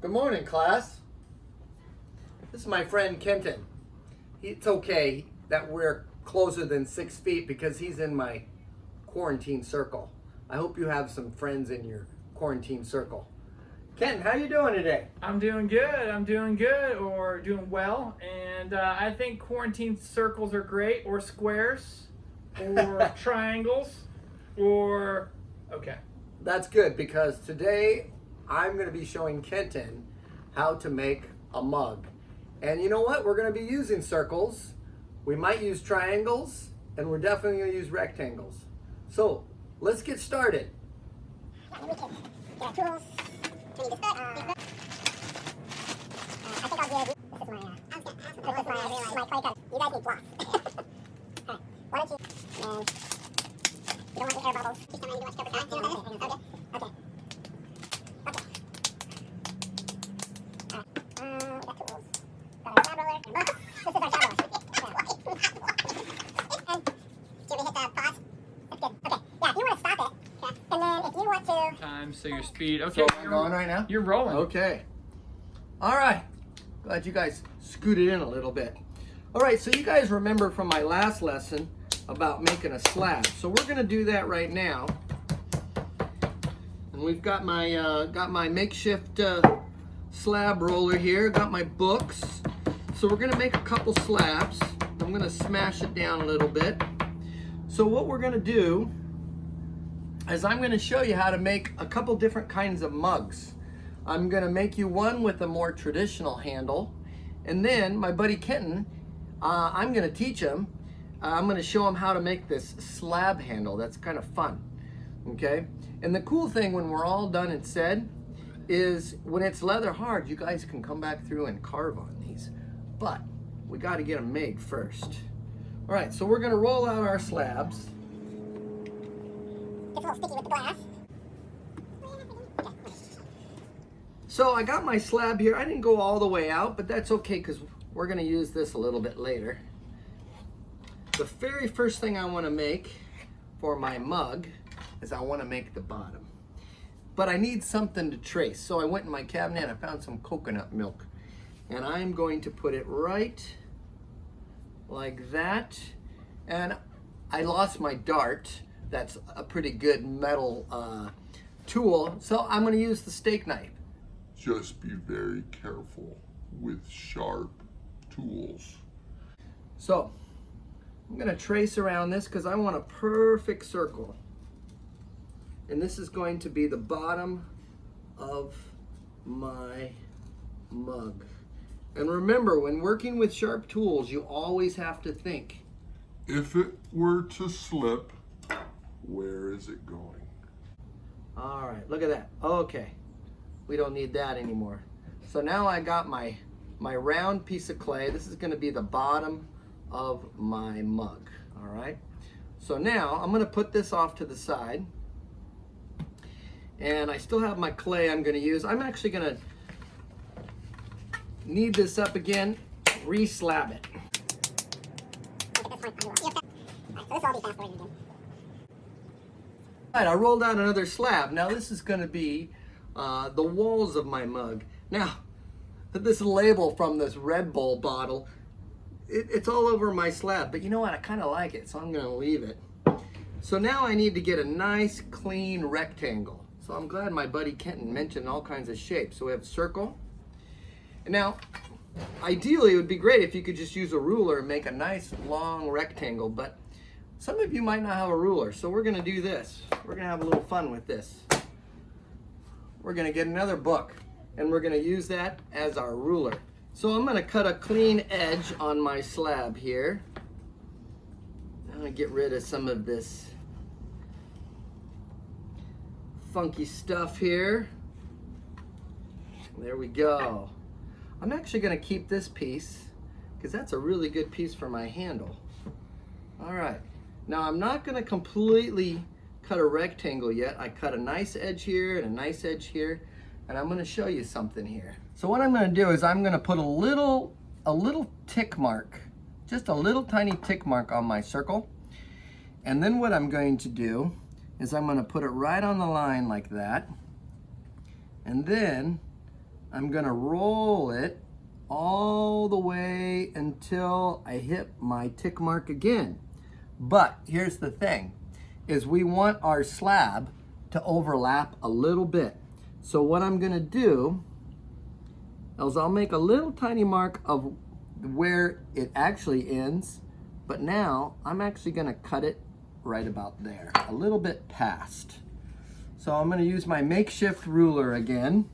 Good morning, class. This is my friend Kenton. It's okay that we're closer than 6 feet because he's in my quarantine circle. I hope you have some friends in your quarantine circle. Kenton, how you doing today? I'm doing good, or doing well. And I think quarantine circles are great, or squares, or triangles, or, okay. That's good because today I'm going to be showing Kenton how to make a mug. And you know what? We're going to be using circles. We might use triangles, and we're definitely going to use rectangles. So let's get started. We can get our tools. We need to start. I think I'll give. This is my clay gun. You guys need blocks. Alright, 1 and 2. And you don't want the air bubbles. Just don't want to do much cover time. Okay. Okay. Okay. Alright. We got tools. Got our tab roller. This is our tab roller. And should we hit the pause? That's good. Okay. Yeah, if you want to stop it. Okay. And then if you want to. Time, so your speed. Okay, So I'm going right now? You're rolling. Okay. All right. Glad you guys scooted in a little bit. All right, so you guys remember from my last lesson about making a slab. So we're gonna do that right now. And we've got my makeshift slab roller here. Got my books. So we're gonna make a couple slabs. I'm gonna smash it down a little bit. So what we're gonna do is I'm gonna show you how to make a couple different kinds of mugs. I'm gonna make you one with a more traditional handle. And then my buddy Kenton, I'm gonna teach him. I'm gonna show him how to make this slab handle. That's kind of fun, okay? And the cool thing when we're all done and said is when it's leather hard, you guys can come back through and carve on these. But we gotta get them made first. All right, so we're gonna roll out our slabs. It's a little sticky with the glass. So I got my slab here. I didn't go all the way out, but that's okay because we're gonna use this a little bit later. The very first thing I wanna make for my mug is I wanna make the bottom. But I need something to trace. So I went in my cabinet and I found some coconut milk. And I'm going to put it right like that. And I lost my dart. That's a pretty good metal tool. So I'm gonna use the steak knife. Just be very careful with sharp tools. So I'm gonna trace around this because I want a perfect circle. And this is going to be the bottom of my mug. And remember, when working with sharp tools, you always have to think. If it were to slip, where is it going? All right, look at that. Okay, we don't need that anymore. So now I got my round piece of clay. This is gonna be the bottom of my mug, all right? So now I'm gonna put this off to the side. And I still have my clay I'm gonna use. I'm actually gonna knead this up again, re-slab it. All right, I rolled out another slab. Now this is gonna be the walls of my mug. Now, this label from this Red Bull bottle, it's all over my slab, but you know what, I kinda like it, so I'm gonna leave it. So now I need to get a nice clean rectangle. So I'm glad my buddy Kenton mentioned all kinds of shapes. So we have circle. And now, ideally it would be great if you could just use a ruler and make a nice long rectangle, but some of you might not have a ruler, so we're gonna do this. We're gonna have a little fun with this. We're gonna get another book and we're gonna use that as our ruler. So I'm gonna cut a clean edge on my slab here. I'm gonna get rid of some of this funky stuff here. There we go. I'm actually gonna keep this piece because that's a really good piece for my handle. All right, now I'm not gonna completely cut a rectangle yet. I cut a nice edge here and a nice edge here, and I'm gonna show you something here. So what I'm gonna do is I'm gonna put a little tick mark, just a little tiny tick mark on my circle. And then what I'm going to do is I'm gonna put it right on the line like that. And then I'm gonna roll it all the way until I hit my tick mark again. But here's the thing, is we want our slab to overlap a little bit. So what I'm gonna do is I'll make a little tiny mark of where it actually ends, but now I'm actually gonna cut it right about there, a little bit past. So I'm gonna use my makeshift ruler again.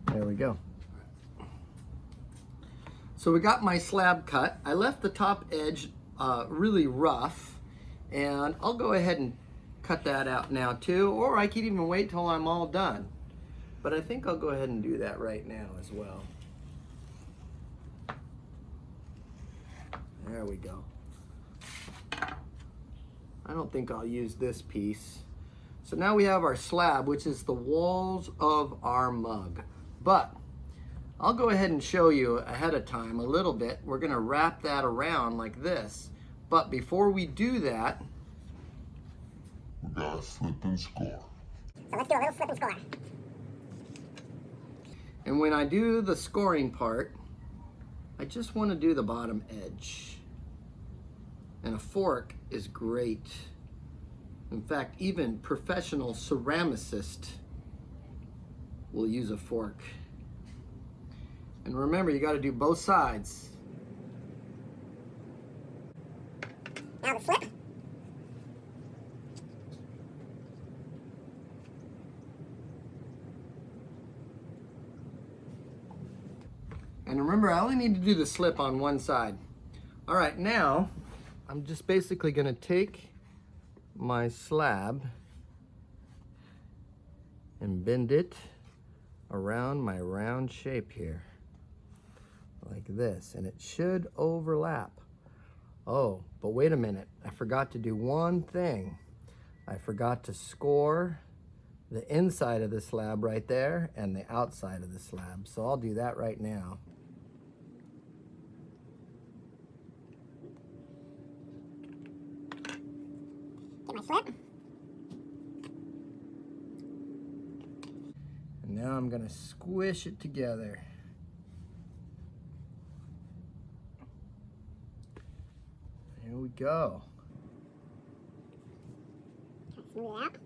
There we go. So we got my slab cut. I left the top edge really rough, and I'll go ahead and cut that out now too, or I could even wait till I'm all done. But I think I'll go ahead and do that right now as well. There we go. I don't think I'll use this piece. So now we have our slab, which is the walls of our mug. But I'll go ahead and show you ahead of time a little bit. We're gonna wrap that around like this. But before we do that, we gotta slip and score. So let's do a little slip and score. and when I do the scoring part, I just wanna do the bottom edge. And a fork is great. In fact, even professional ceramicists will use a fork. And remember, you got to do both sides. Now the slip. And remember, I only need to do the slip on one side. All right, now I'm just basically going to take my slab and bend it around my round shape here, like this, and it should overlap. Oh, but wait a minute, I forgot to do one thing. I forgot to score the inside of the slab right there and the outside of the slab, so I'll do that right now. Get my slip. And now I'm gonna squish it together. Here we go. Smooth it out.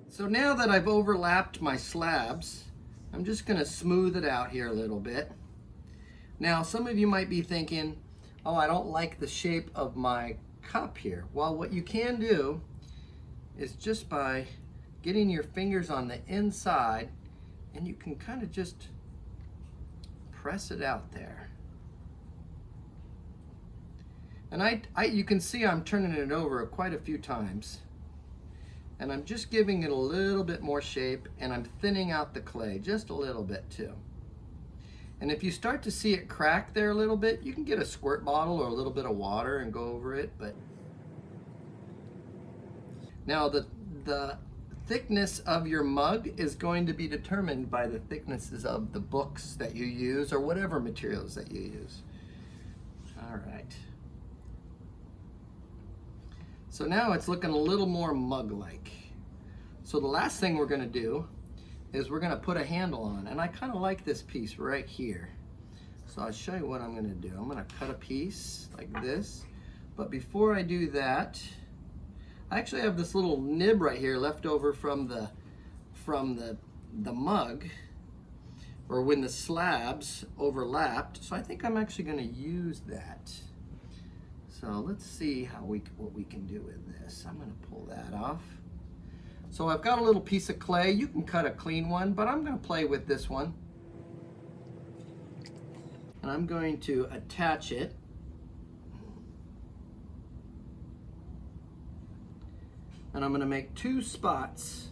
So now that I've overlapped my slabs, I'm just gonna smooth it out here a little bit. Now, some of you might be thinking, oh, I don't like the shape of my cup here. Well, what you can do is just by getting your fingers on the inside, and you can kind of just press it out there. And you can see I'm turning it over quite a few times. And I'm just giving it a little bit more shape, and I'm thinning out the clay just a little bit too. And if you start to see it crack there a little bit, you can get a squirt bottle or a little bit of water and go over it. But now the thickness of your mug is going to be determined by the thicknesses of the books that you use or whatever materials that you use. All right. So now it's looking a little more mug-like. So the last thing we're gonna do is we're gonna put a handle on. And I kind of like this piece right here. So I'll show you what I'm gonna do. I'm gonna cut a piece like this. But before I do that, I actually have this little nib right here left over from the mug, or when the slabs overlapped. So I think I'm actually gonna use that. So let's see what we can do with this. I'm gonna pull that off. So I've got a little piece of clay. You can cut a clean one, but I'm gonna play with this one. And I'm going to attach it. And I'm gonna make 2 spots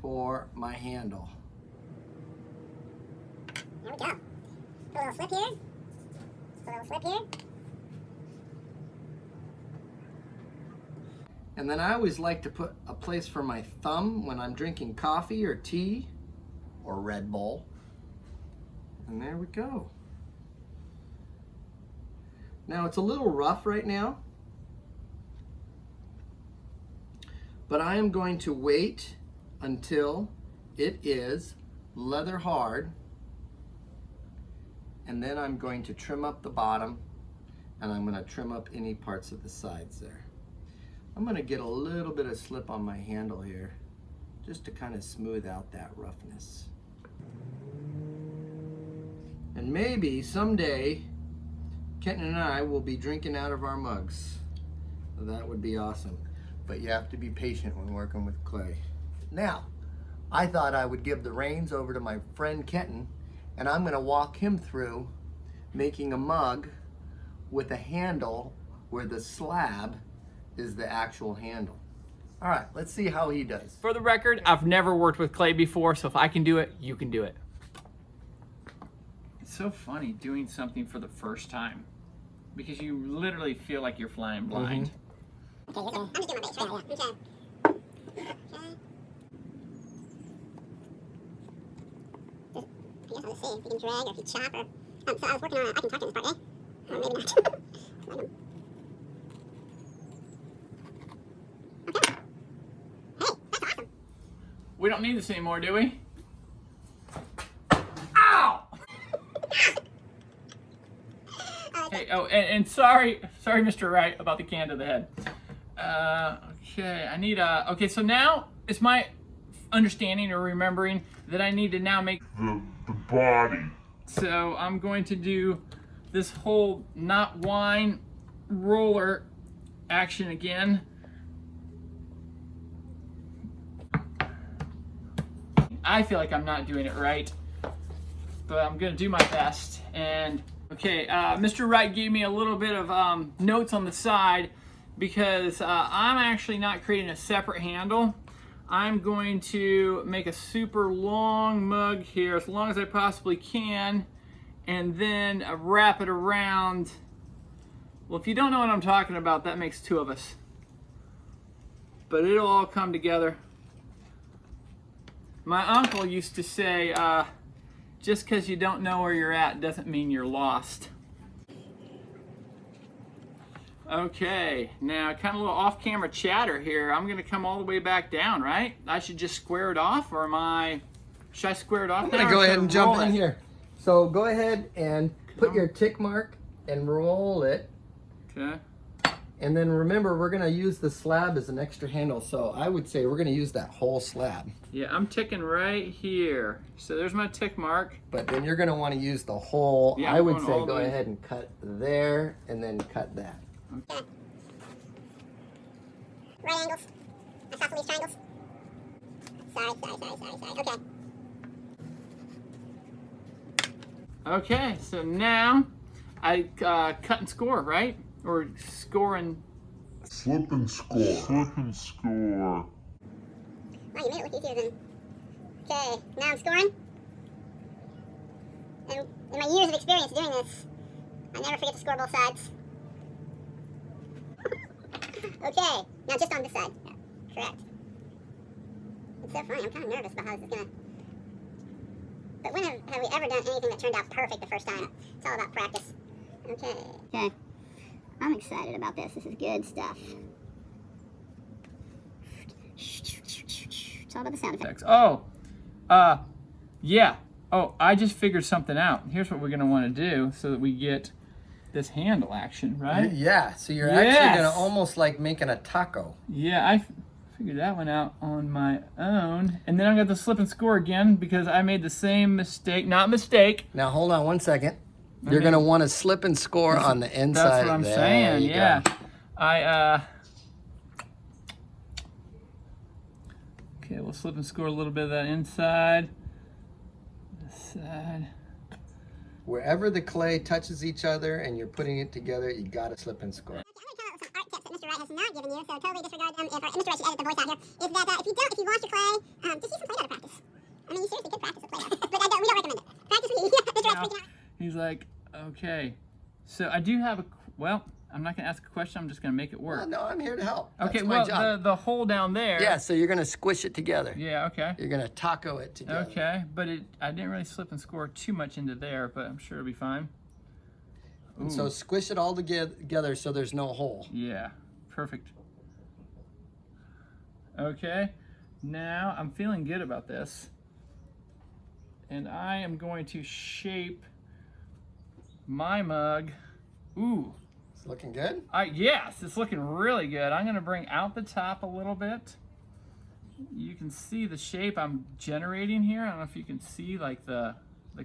for my handle. There we go. Put a little slip here. Put a little slip here. And then I always like to put a place for my thumb when I'm drinking coffee or tea or Red Bull. And there we go. Now it's a little rough right now, but I am going to wait until it is leather hard, and then I'm going to trim up the bottom, and I'm going to trim up any parts of the sides there. I'm going to get a little bit of slip on my handle here just to kind of smooth out that roughness. And maybe someday Kenton and I will be drinking out of our mugs. That would be awesome. But you have to be patient when working with clay. Now, I thought I would give the reins over to my friend Kenton, and I'm going to walk him through making a mug with a handle where the slab is the actual handle. All right, let's see how he does. For the record, I've never worked with clay before, so if I can do it, you can do it. It's so funny doing something for the first time because you literally feel like you're flying blind. Okay, I'm just doing my base, right? Yeah. Okay. I guess I'll just see if you can drag or if you chop or... so I was working on I can tuck in this part, eh? Or maybe not. Okay. Hey, that's awesome. We don't need this anymore, do we? Ow! Hey, oh, and sorry, Mr. Wright, about the can to the head. Okay, I need a... Okay, so now it's my understanding or remembering that I need to now make The body. So I'm going to do this whole not wine roller action again. I feel like I'm not doing it right, but I'm gonna do my best. And okay, Mr. Wright gave me a little bit of notes on the side because I'm actually not creating a separate handle. I'm going to make a super long mug here, as long as I possibly can, and then wrap it around. Well, if you don't know what I'm talking about, that makes two of us. But it'll all come together. My uncle used to say, just because you don't know where you're at doesn't mean you're lost. Okay, now kind of a little off-camera chatter here. I'm gonna come all the way back down, right? I should just square it off, or should I square it off? I'm gonna go ahead and jump in here. So go ahead and put your tick mark and roll it. Okay. And then remember, we're gonna use the slab as an extra handle. So I would say we're gonna use that whole slab. Yeah, I'm ticking right here. So there's my tick mark. But then you're gonna wanna use the whole, Yeah, I I'm would going say all go the way. ahead and cut there and then cut that. Okay. Right angles. Isosceles triangles. Side. Okay. Okay, so now I cut and score, right? Or score and... Slip and score. Slip and score. Wow, you made it look easier than... Okay, now I'm scoring. And in my years of experience doing this, I never forget to score both sides. Okay, now just on this side. Yeah, correct. It's so funny, I'm kind of nervous about how this is gonna... But when have we ever done anything that turned out perfect the first time? It's all about practice. Okay. Okay. I'm excited about this. This is good stuff. It's all about the sound effects. Oh, yeah. Oh, I just figured something out. Here's what we're gonna wanna do so that we get this handle action, right? Yeah, so you're Yes. actually gonna almost like making a taco. Yeah, I figured that one out on my own. And then I'm gonna slip and score again because I made the same mistake. Not mistake. Now hold on one second. You're gonna want to slip and score on the inside. That's what I'm There saying, you yeah. go. Okay, we'll slip and score a little bit of that inside. This side. Wherever the clay touches each other and you're putting it together, you gotta slip and score. I'm going to come up with some art tips that Mr. Wright has not given you, so totally disregard them. Mr. Wright should edit the voice out here. Is that if you wash your clay, just use some Play-Doh to practice. I mean, you seriously could practice with Play-Doh, but we don't recommend it. Practice with Mr. Wright's freaking out. He's like, okay. So I do have well, I'm not gonna ask a question, I'm just gonna make it work. Well, no, I'm here to help. That's Okay, my well, job. the hole down there. Yeah, so you're gonna squish it together. Yeah, okay. You're gonna taco it together. Okay, but I didn't really slip and score too much into there, but I'm sure it'll be fine. And so squish it all together so there's no hole. Yeah, perfect. Okay, now I'm feeling good about this. And I am going to shape my mug. Ooh. It's looking good? Yes, it's looking really good. I'm gonna bring out the top a little bit. You can see the shape I'm generating here. I don't know if you can see like the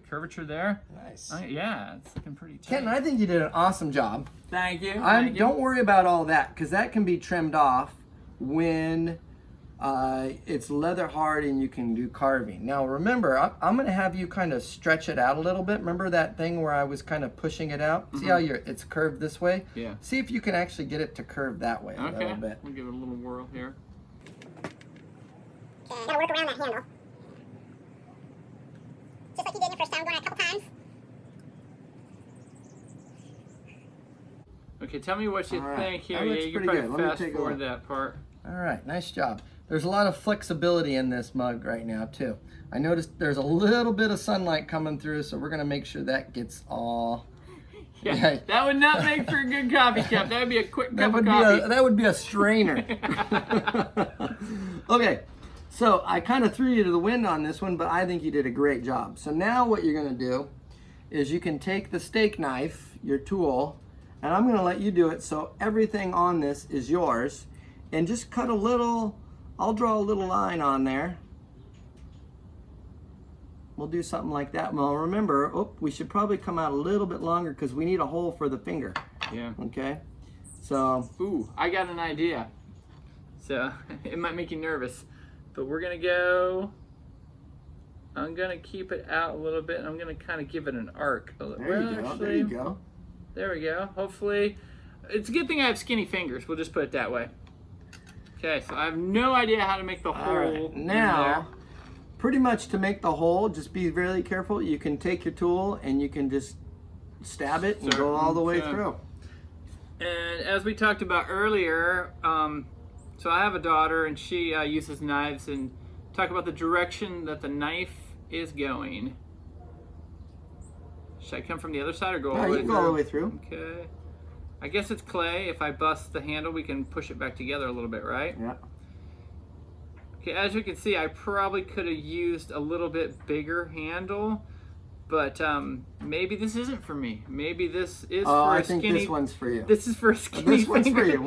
curvature there. Nice. Yeah, it's looking pretty tight. Kenton, I think you did an awesome job. Thank you. Don't worry about all that, because that can be trimmed off when it's leather hard and you can do carving. Now remember, I'm going to have you kind of stretch it out a little bit. Remember that thing where I was kind of pushing it out? See how it's curved this way? Yeah. See if you can actually get it to curve that way a little bit. We'll give it a little whirl here. Gotta work around that handle. Just like you did the first time, going a couple times. Okay, tell me what you All right. think here. That looks You can pretty probably good. Let me fast take a forward look. that part. All right, nice job. There's a lot of flexibility in this mug right now too. I noticed there's a little bit of sunlight coming through, so we're gonna make sure that gets all... Yeah, that would not make for a good coffee cup. That would be a quick cup of coffee. That would be a strainer. Okay, so I kind of threw you to the wind on this one, but I think you did a great job. So now what you're gonna do is you can take the steak knife, your tool, and I'm gonna let you do it so everything on this is yours, and just cut a little, I'll draw a little line on there. We'll do something like that. Well, remember, we should probably come out a little bit longer because we need a hole for the finger. Yeah. Okay, so. Ooh, I got an idea. So it might make you nervous, but we're gonna go. I'm gonna keep it out a little bit, and I'm gonna kind of give it an arc. There you go. There you go. There we go. Hopefully, it's a good thing I have skinny fingers. We'll just put it that way. Okay, so I have no idea how to make the hole. All right. Now, pretty much to make the hole, just be really careful. You can take your tool and you can just stab it and go all the way through. And as we talked about earlier, so I have a daughter and she uses knives, and talk about the direction that the knife is going. Should I come from the other side or go all the way through? You can go all the way through. Okay. I guess it's clay. If I bust the handle, we can push it back together a little bit, right? Yeah. Okay, as you can see, I probably could have used a little bit bigger handle, but maybe this isn't for me. Maybe this is for a skinny. I think this one's for you. This is for a skinny This one's finger. for you.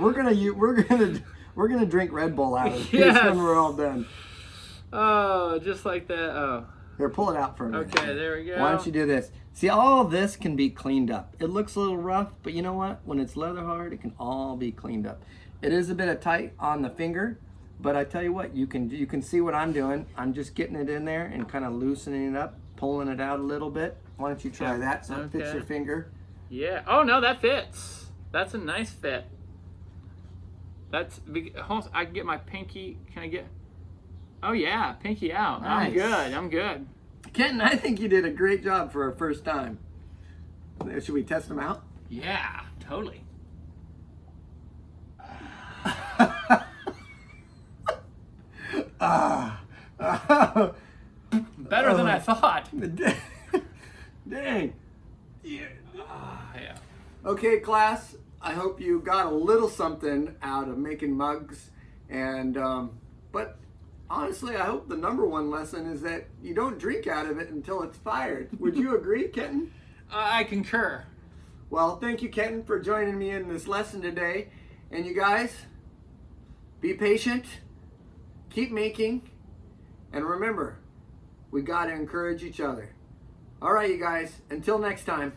We're gonna drink Red Bull out of this when we're all done. Oh, just like that. Oh. Here, pull it out for a minute. Okay, there we go. Why don't you do this? See, all of this can be cleaned up. It looks a little rough, but you know what? When it's leather hard, it can all be cleaned up. It is a bit of tight on the finger, but I tell you what, you can see what I'm doing. I'm just getting it in there and kind of loosening it up, pulling it out a little bit. Why don't you try that so it fits your finger? Yeah. Oh no, that fits. That's a nice fit. I can get my pinky. Can I get? Oh yeah, pinky out. Nice. I'm good. I'm good. Kenton, I think you did a great job for our first time. Should we test them out? Yeah, totally. Better than I thought. Dang. Yeah. Okay, class. I hope you got a little something out of making mugs, and but honestly, I hope the number one lesson is that you don't drink out of it until it's fired. Would you agree, Kenton? I concur. Well, thank you, Kenton, for joining me in this lesson today. And you guys, be patient, keep making, and remember, we got to encourage each other. All right, you guys, until next time.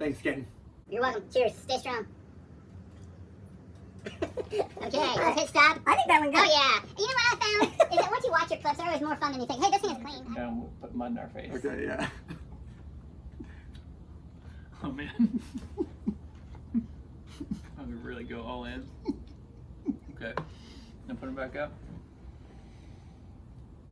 Thanks, Kenton. You're welcome. Cheers. Stay strong. Okay, let's hit stop. I think that one good. Oh, yeah. You know what I found? Is that once you watch your clips, they're always more fun than you think. Hey, this thing is clean. And we'll put mud in our face. Okay, yeah. Oh man. I'm gonna really go all in. Okay. Now put them back up.